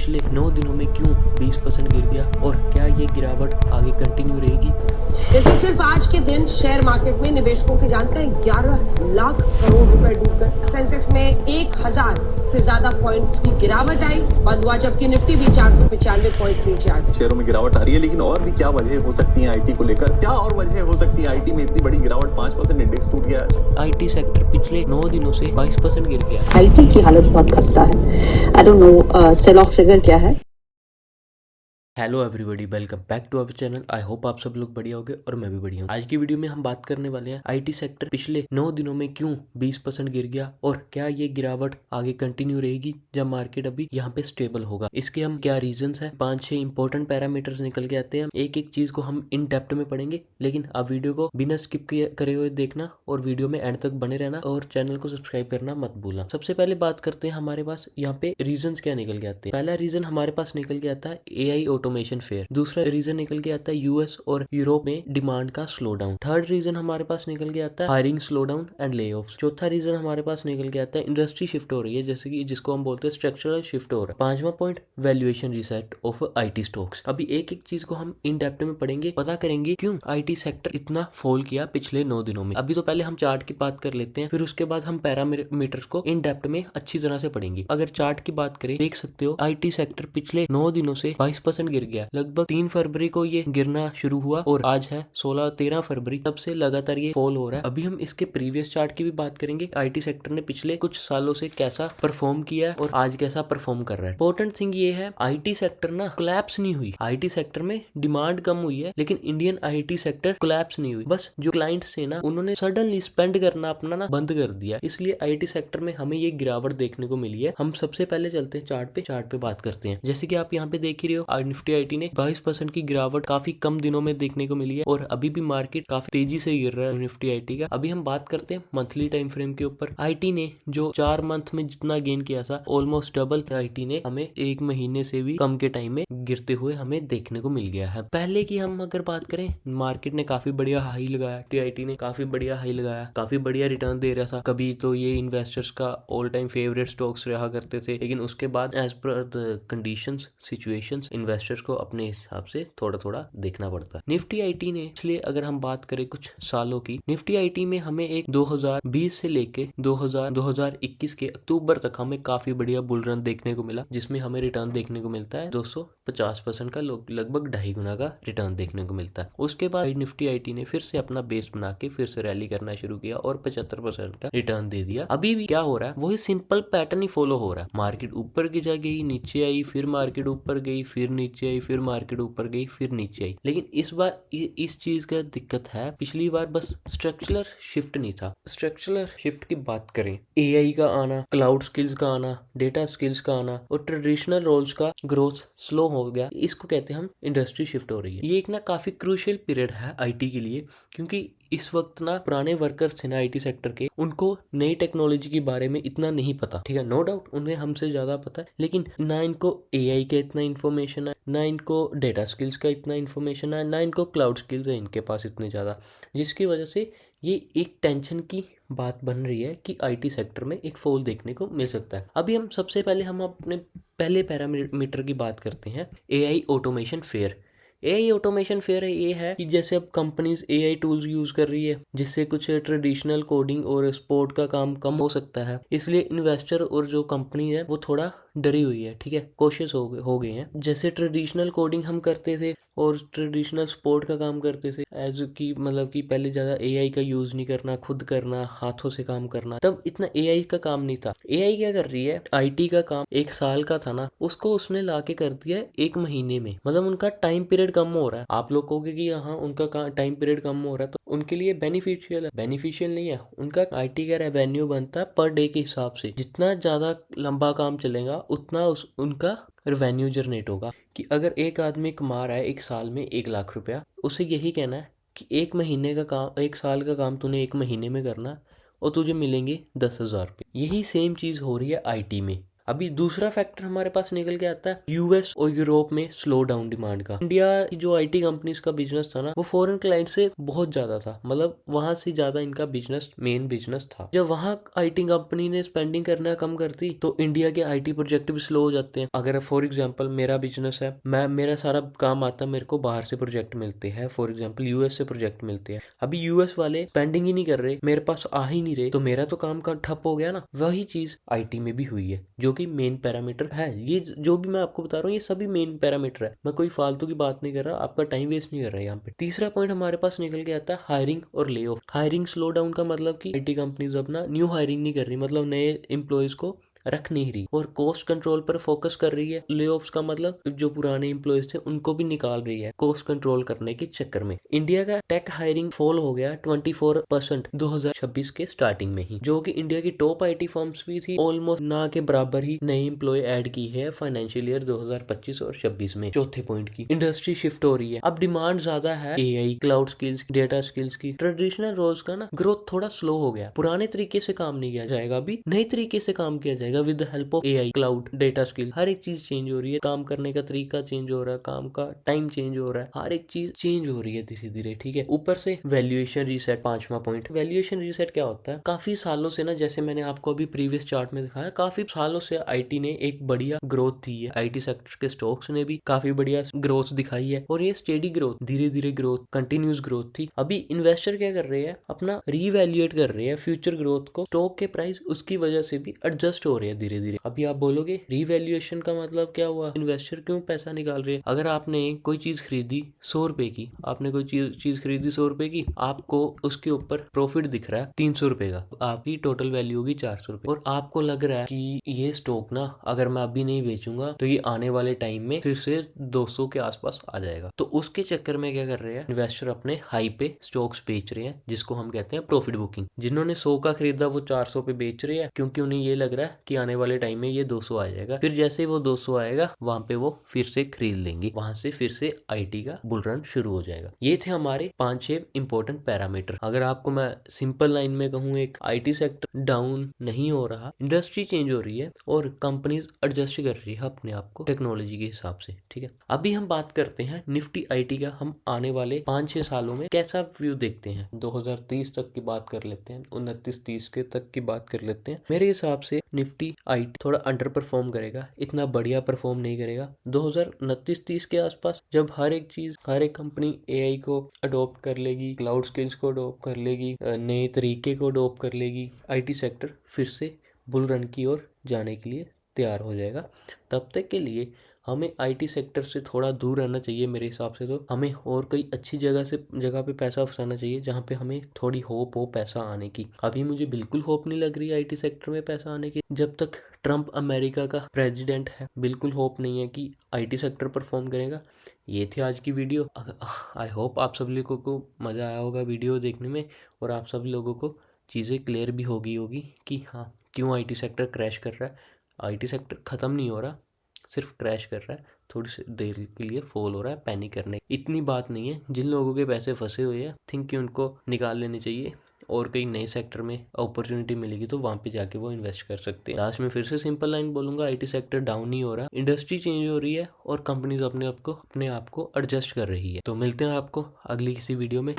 पिछले 9 दिनों में क्यों 20% गिर गया और क्या ये गिरावट आगे कंटिन्यू रहेगी। जैसे सिर्फ आज के दिन शेयर मार्केट में निवेशकों के जानते हैं 11 लाख करोड़ रुपए डूब गए। सेंसेक्स में 1000 से ज्यादा पॉइंट्स की गिरावट आई, बंद हुआ जबकि निफ्टी भी 495 पॉइंट्स नीचे आ गई। शेयरों में गिरावट आ रही है, लेकिन और भी क्या वजह हो सकती है आईटी को लेकर? क्या और वजह हो सकती है आईटी में इतनी बड़ी गिरावट? 5% इंडेक्स टूट गया है। आईटी सेक्टर पिछले 9 दिनों से 22% गिर गया। आईटी की हालत बहुत खस्ता है। I don't know sell of trigger क्या है। Hello everybody, welcome back to our channel. I hope आप सब लोग बढ़िया होंगे और मैं भी बढ़िया हूँ। आज की वीडियो में हम बात करने वाले हैं आईटी सेक्टर पिछले 9 दिनों में क्यों 20% गिर गया और क्या ये गिरावट आगे कंटिन्यू रहेगी जब मार्केट अभी यहाँ पे स्टेबल होगा। इसके हम क्या रीजंस हैं, 5-6 इंपॉर्टेंट पैरामीटर्स निकल के आते हैं। एक एक चीज को हम इन डेप्थ में पढ़ेंगे, लेकिन आप वीडियो को बिना स्किप करे हुए देखना और वीडियो में एंड तक बने रहना और चैनल को सब्सक्राइब करना मत भूलना। सबसे पहले बात करते हैं हमारे पास यहाँ पे रीजंस क्या निकल के आते हैं। पहला रीजन हमारे पास निकल के आता है एआई ऑटोमेशन फेयर। दूसरा रीजन निकल के आता है यूएस और यूरोप में डिमांड का स्लो डाउन। थर्ड रीजन हमारे पास निकल के आता है हायरिंग स्लो डाउन एंड ले ऑफ्स। चौथा रीजन हमारे पास निकल के आता है इंडस्ट्री शिफ्ट हो रही है, जैसे कि जिसको हम बोलते हैं स्ट्रक्चरल शिफ्ट हो रहा है। पांचवा point valuation reset of IT stocks. अभी एक एक चीज को हम इन डेप्थ में पढ़ेंगे, पता करेंगे क्यों आईटी सेक्टर इतना फॉल किया पिछले 9 दिनों में। अभी तो पहले हम चार्ट की बात कर लेते हैं, फिर उसके बाद हम पैरामीटर्स को इन डेप्थ में अच्छी तरह से पढ़ेंगे। अगर चार्ट की बात करें, देख सकते हो आईटी सेक्टर पिछले 9 दिनों से 22% गिर गया। लगभग 3 फरवरी को ये गिरना शुरू हुआ और आज है 16-13 फरवरी, तब से लगातार ये फॉल हो रहा है। अभी हम इसके प्रीवियस चार्ट की भी बात करेंगे, आईटी सेक्टर ने पिछले कुछ सालों से कैसा परफॉर्म किया है और आज कैसा परफॉर्म कर रहा है। इंपॉर्टेंट थिंग ये है, आईटी सेक्टर ना कोलैप्स नहीं हुई। आईटी सेक्टर में डिमांड कम हुई है, लेकिन इंडियन आईटी सेक्टर कोलैप्स नहीं हुई। बस जो क्लाइंट्स थे ना, उन्होंने सडनली स्पेंड करना अपना ना बंद कर दिया, इसलिए आईटी सेक्टर में हमें ये गिरावट देखने को मिली है। हम सबसे पहले चलते हैं चार्ट पे बात करते हैं। जैसे कि आप यहाँ पे देख ही रहे हो, निफ्टी आईटी ने 22% की गिरावट काफी कम दिनों में देखने को मिली है और अभी भी मार्केट काफी तेजी से गिर रहा है निफ्टी आईटी का। अभी हम बात करते हैं मंथली टाइम फ्रेम के ऊपर। आईटी ने जो 4 मंथ में जितना गेन किया था, ऑलमोस्ट डबल आईटी ने हमें 1 महीने से भी कम के टाइम में गिरते हुए हमें देखने को मिल गया है। पहले की हम अगर बात करें, मार्केट ने काफी बढ़िया हाई लगाया, टीआईटी ने काफी बढ़िया हाई लगाया, काफी बढ़िया रिटर्न दे रहा था। कभी तो ये इन्वेस्टर्स का ऑल टाइम फेवरेट स्टॉक्स रहा करते थे, लेकिन उसके बाद as per the conditions situations investors को अपने हिसाब से थोड़ा थोड़ा देखना पड़ता है। निफ्टी आईटी ने, इसलिए अगर हम बात करें कुछ सालों की, निफ्टी आईटी में हमें एक 2020 से लेके 2021 के अक्टूबर तक हमें काफी बढ़िया बुल रन देखने को मिला, जिसमें हमें रिटर्न देखने को मिलता है 250% का, लगभग 2.5 गुना का रिटर्न देखने को मिलता है। उसके बाद निफ्टी आईटी ने फिर से अपना बेस बना के फिर से रैली करना शुरू किया और 75% का रिटर्न दे दिया। अभी भी क्या हो रहा है, वही सिंपल पैटर्न ही फॉलो हो रहा है। मार्केट ऊपर की गई, नीचे आई, फिर मार्केट ऊपर गई, फिर नीचे आई, फिर मार्केट ऊपर गई, फिर नीचे आई। लेकिन इस बार इस चीज का दिक्कत है, पिछली बार बस स्ट्रक्चरल शिफ्ट नहीं था। स्ट्रक्चरल शिफ्ट की बात करें, एआई का आना, क्लाउड स्किल्स का आना, डेटा स्किल्स का आना और ट्रेडिशनल रोल्स का ग्रोथ स्लो हो गया, इसको कहते हैं हम इंडस्ट्री शिफ्ट हो रही है। ये एक ना काफी क्रूशियल पीरियड है आईटी के लिए, क्योंकि इस वक्त ना पुराने वर्कर्स थे ना आईटी सेक्टर के, उनको नई टेक्नोलॉजी के बारे में इतना नहीं पता। ठीक है, नो डाउट उन्हें हमसे ज्यादा पता है, लेकिन ना इनको एआई का इतना इन्फॉर्मेशन है, ना इनको डेटा स्किल्स का इतना इन्फॉर्मेशन है, ना इनको क्लाउड स्किल्स है इनके पास इतने ज्यादा, जिसकी वजह से ये एक टेंशन की बात बन रही है कि आईटी सेक्टर में एक फॉल देखने को मिल सकता है। अभी हम सबसे पहले हम अपने पहले पैरामीटर की बात करते हैं, AI automation fair. AI automation fair ये है कि जैसे अब कंपनीज एआई टूल्स यूज कर रही है, जिससे कुछ ट्रेडिशनल कोडिंग और सपोर्ट का काम कम हो सकता है, इसलिए इन्वेस्टर और जो कंपनी है वो थोड़ा डरी हुई है। ठीक है, कोशिश हो गए हैं। जैसे ट्रेडिशनल कोडिंग हम करते थे और ट्रेडिशनल सपोर्ट का काम करते थे, एज की मतलब कि पहले ज्यादा एआई का यूज नहीं करना, खुद करना, हाथों से काम करना, तब इतना एआई का काम नहीं था। एआई क्या कर रही है, आईटी का काम 1 साल का था ना, उसको उसने लाके कर दिया 1 महीने में। मतलब उनका टाइम पीरियड कम हो रहा है। आप लोग कहोगे कि हाँ उनका टाइम पीरियड कम हो रहा है, तो उनके लिए बेनिफिशियल है। बेनिफिशियल नहीं है, उनका आईटी का रेवेन्यू बनता है पर डे के हिसाब से। जितना ज्यादा लंबा काम चलेगा उतना उनका रेवेन्यू जनरेट होगा। कि अगर एक आदमी कमा रहा है 1 साल में 1 लाख रुपया, उसे यही कहना है कि 1 महीने का काम, 1 साल का काम तूने 1 महीने में करना और तुझे मिलेंगे 10,000 रुपये। यही सेम चीज हो रही है आईटी में। अभी दूसरा फैक्टर हमारे पास निकल के आता है यूएस और यूरोप में स्लो डाउन डिमांड का। इंडिया की जो आईटी कंपनीज का बिजनेस था ना, वो फॉरेन क्लाइंट से बहुत ज्यादा था, मतलब वहां से ज्यादा इनका बिजनेस मेन बिजनेस था। जब वहां आईटी कंपनी ने स्पेंडिंग करना कम करती तो इंडिया के आईटी प्रोजेक्ट भी स्लो हो जाते हैं। अगर फॉर एग्जांपल मेरा बिजनेस है, मेरा सारा काम आता है, मेरे को बाहर से प्रोजेक्ट मिलते हैं, फॉर एग्जांपल यूएस से प्रोजेक्ट मिलते हैं। अभी यूएस वाले स्पेंडिंग ही नहीं कर रहे, मेरे पास आ ही नहीं रहे, तो मेरा तो काम का ठप हो गया ना। वही चीज आईटी में भी हुई है, जो कि मेन पैरामीटर है। ये जो भी मैं आपको बता रहा हूँ ये सभी मेन पैरामीटर है, मैं कोई फालतू की बात नहीं कर रहा, आपका टाइम वेस्ट नहीं कर रहा यहाँ पे। तीसरा पॉइंट हमारे पास निकल के आता है हायरिंग और lay off. Hiring slow down का मतलब कि आईटी कंपनीज अपना न्यू हायरिंग नहीं कर रही, मतलब नए एम्प्लॉयज को रख नहीं रही, और कॉस्ट कंट्रोल पर फोकस कर रही है। ले ऑफ्स का मतलब जो पुराने एम्प्लॉयज थे उनको भी निकाल रही है कॉस्ट कंट्रोल करने के चक्कर में। इंडिया का टेक हायरिंग फॉल हो गया 24% 2026 के स्टार्टिंग में ही, जो कि इंडिया की टॉप आईटी फर्म्स भी थी ऑलमोस्ट ना के बराबर ही नए एम्प्लॉय ऐड की है फाइनेंशियल ईयर 2025 और 26 में। चौथे पॉइंट की इंडस्ट्री शिफ्ट हो रही है, अब डिमांड ज्यादा है AI, cloud skills, data skills की। ट्रेडिशनल रोल्स का ना ग्रोथ थोड़ा स्लो हो गया, पुराने तरीके से काम नहीं किया जाएगा, अभी नए तरीके से काम किया जाएगा with help of AI, cloud, data skill. हर एक चीज चेंज हो रही है, काम करने का तरीका चेंज हो रहा है, काम का टाइम चेंज हो रहा है, हर एक चीज चेंज हो रही है धीरे धीरे, ठीक है। ऊपर से वैल्यूएशन रीसेट, पांचवा पॉइंट। वैल्यूएशन रीसेट क्या होता है? काफी सालों से ना, जैसे मैंने आपको अभी प्रीवियस चार्ट में दिखाया, काफी सालों से आईटी ने एक बढ़िया ग्रोथ दी है, आईटी सेक्टर के स्टॉक्स ने भी काफी बढ़िया ग्रोथ दिखाई है, और ये स्टेडी ग्रोथ, धीरे धीरे ग्रोथ, कंटिन्यूस ग्रोथ थी। अभी इन्वेस्टर क्या कर रहे हैं, अपना रीवैल्यूएट कर रहे हैं फ्यूचर ग्रोथ को, स्टॉक के प्राइस उसकी वजह से भी एडजस्ट हो रहे हैं धीरे धीरे। अभी आप बोलोगे रीवैल्यूएशन का मतलब क्या हुआ, इन्वेस्टर क्यों पैसा निकाल रहे हैं? अगर आपने कोई चीज खरीदी 100 रुपए की, आपने कोई चीज खरीदी 100 रुपए की, आपको उसके ऊपर प्रॉफिट दिख रहा है 300 रुपए का, आपकी टोटल वैल्यू होगी 400 रुपए, और आपको लग रहा है कि ये स्टॉक ना अगर मैं अभी नहीं बेचूंगा तो ये आने वाले टाइम में फिर से 200 के आसपास आ जाएगा। तो उसके चक्कर में क्या कर रहे हैं इन्वेस्टर, अपने हाई पे स्टॉक्स बेच रहे हैं, जिसको हम कहते हैं प्रॉफिट बुकिंग। जिन्होंने 100 का खरीदा वो 400 पे बेच रहे हैं, क्योंकि उन्हें ये लग रहा है कि आने वाले टाइम में ये 200 आ जाएगा। फिर जैसे वो 200 आएगा वहां पे वो फिर से खरीद लेंगे, वहां से फिर से आईटी का बुल रन शुरू हो जाएगा। ये थे हमारे 5-6 इंपॉर्टेंट पैरामीटर। अगर आपको मैं सिंपल लाइन में कहूँ, एक आईटी सेक्टर डाउन नहीं हो रहा, इंडस्ट्री चेंज हो रही है और कंपनीज एडजस्ट कर रही है अपने आप को टेक्नोलॉजी के हिसाब से, ठीक है। अभी हम बात करते हैं निफ्टी आईटी का, हम आने वाले 5-6 सालों में कैसा व्यू देखते हैं। 2030 तक की बात कर लेते हैं, 29-30 के तक की बात कर लेते हैं। मेरे हिसाब से निफ्टी आईटी थोड़ा अंडर परफॉर्म करेगा, इतना बढ़िया परफॉर्म नहीं करेगा। 2029-30 के आसपास जब हर एक चीज, हर एक कंपनी एआई को अडॉप्ट कर लेगी, क्लाउड स्किल्स को अडॉप्ट कर लेगी, नए तरीके को अडॉप्ट कर लेगी, आईटी सेक्टर फिर से बुल रन की ओर जाने के लिए तैयार हो जाएगा। तब तक के लिए हमें आईटी सेक्टर से थोड़ा दूर रहना चाहिए मेरे हिसाब से। तो हमें और कोई अच्छी जगह पे पैसा फंसाना चाहिए, जहाँ पे हमें थोड़ी होप हो पैसा आने की। अभी मुझे बिल्कुल होप नहीं लग रही है आईटी सेक्टर में पैसा आने की। जब तक ट्रम्प अमेरिका का प्रेसिडेंट है, बिल्कुल होप नहीं है कि आईटी सेक्टर परफॉर्म करेगा। ये थी आज की वीडियो। आई होप आप सब लोगों को मज़ा आया होगा वीडियो देखने में, और आप सब लोगों को चीज़ें क्लियर भी होगी कि हाँ क्यों आईटी सेक्टर क्रैश कर रहा है। आईटी सेक्टर ख़त्म नहीं हो रहा, सिर्फ क्रैश कर रहा है, थोड़ी सी देर के लिए फॉल हो रहा है, पैनिक करने इतनी बात नहीं है। जिन लोगों के पैसे फंसे हुए हैं, थिंक कि उनको निकाल लेने चाहिए, और कई नए सेक्टर में अपॉर्चुनिटी मिलेगी तो वहाँ पे जाके वो इन्वेस्ट कर सकते हैं। लास्ट में फिर से सिंपल लाइन बोलूँगा, आईटी सेक्टर डाउन नहीं हो रहा, इंडस्ट्री चेंज हो रही है और कंपनीज अपने आप को एडजस्ट कर रही है। तो मिलते हैं आपको अगली किसी वीडियो में।